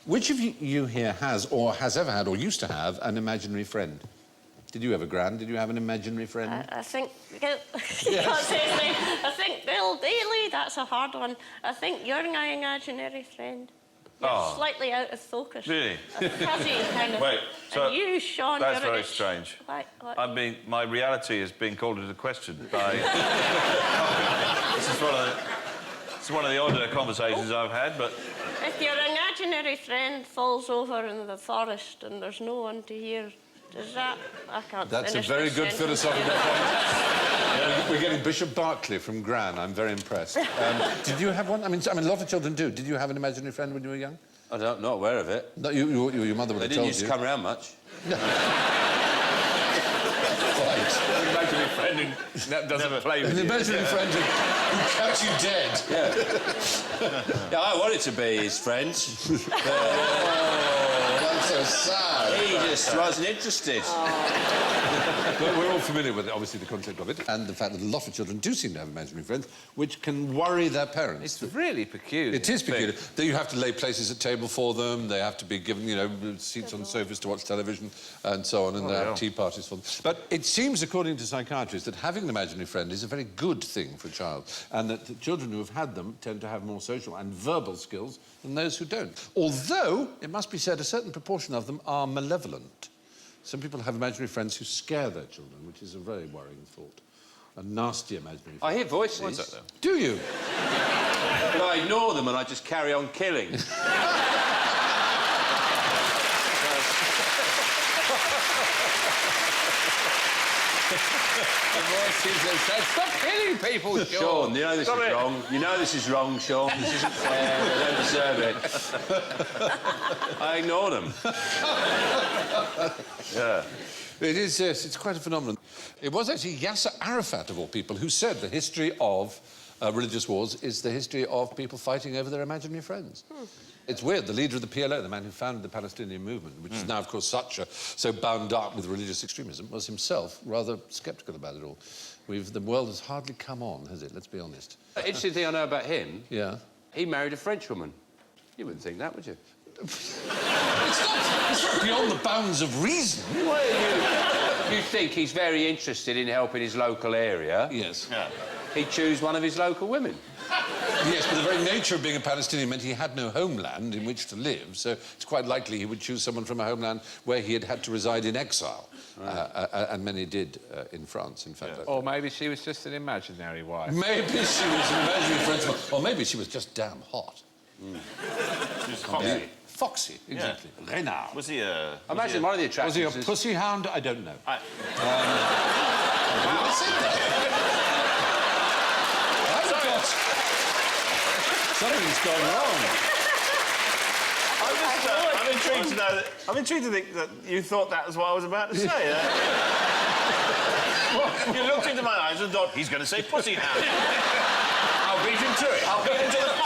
Which of you here has, or has ever had, or used to have, an imaginary friend? Did you ever, Gran? Did you have an imaginary friend? I think... Yes. I think Bill Daly, that's a hard one. I think you're my imaginary friend. You're slightly out of focus. Really? A fuzzy kind of... Wait, so... And you, Sean, that's you're very strange. What? I mean, my reality is being called into question by... This is one of the odder conversations I've had, but... If your imaginary friend falls over in the forest and there's no one to hear, does that... I can't That's a finish very this good sentence. philosophical point. We're getting Bishop Berkeley from Gran. I'm very impressed. Did you have one? I mean, a lot of children do. Did you have an imaginary friend when you were young? I'm not aware of it. No, your mother would have told you. They didn't used to come around much. An imaginary friend who doesn't play with An you. imaginary friend who kept you dead. Yeah. Yeah, I wanted to be his friend. That's so sad. He just wasn't interested. But we're all familiar with, obviously, the concept of it, and the fact that a lot of children do seem to have imaginary friends, which can worry their parents. It's really peculiar. It is peculiar. That you have to lay places at table for them, they have to be given, you know, seats on sofas to watch television, and so on, and they have tea parties for them. But it seems, according to psychiatrists, that having an imaginary friend is a very good thing for a child, and that the children who have had them tend to have more social and verbal skills than those who don't. Although, it must be said, a certain proportion of them are malevolent. Some people have imaginary friends who scare their children, which is a very worrying thought. A nasty imaginary friend. I hear voices. What's that, though? Do you? But I ignore them and I just carry on killing. The voices that said, stop killing people, Sean, you know this is wrong. You know this is wrong, Sean. This isn't fair. I don't deserve it. I ignore them. Yeah. It is, yes, it's quite a phenomenon. It was actually Yasser Arafat, of all people, who said the history of religious wars is the history of people fighting over their imaginary friends. It's weird, the leader of the PLO, the man who founded the Palestinian movement, which is now, of course, so bound up with religious extremism, was himself rather sceptical about it all. The world has hardly come on, has it? Let's be honest. Interesting thing I know about him, Yeah. he married a French woman. You wouldn't think that, would you? It's not beyond the bounds of reason. Well, you think he's very interested in helping his local area. Yes. Yeah. He'd choose one of his local women. Yes, but the very nature of being a Palestinian meant he had no homeland in which to live, so it's quite likely he would choose someone from a homeland where he had had to reside in exile. Right. And many did in France, in fact. Yeah. Or maybe she was just an imaginary wife. Maybe she was an imaginary Frenchwoman. Or maybe she was just damn hot. She's foxy. Foxy, exactly. Yeah. Renard. Was he a... I imagine one of the attractions Was he a pussy hound? I don't know. I said that. Something's gone wrong. I'm intrigued to know that... I'm intrigued to think that you thought that was what I was about to say. You looked into my eyes and thought, he's going to say pussy hound. I'll beat him to it. I'll beat him to the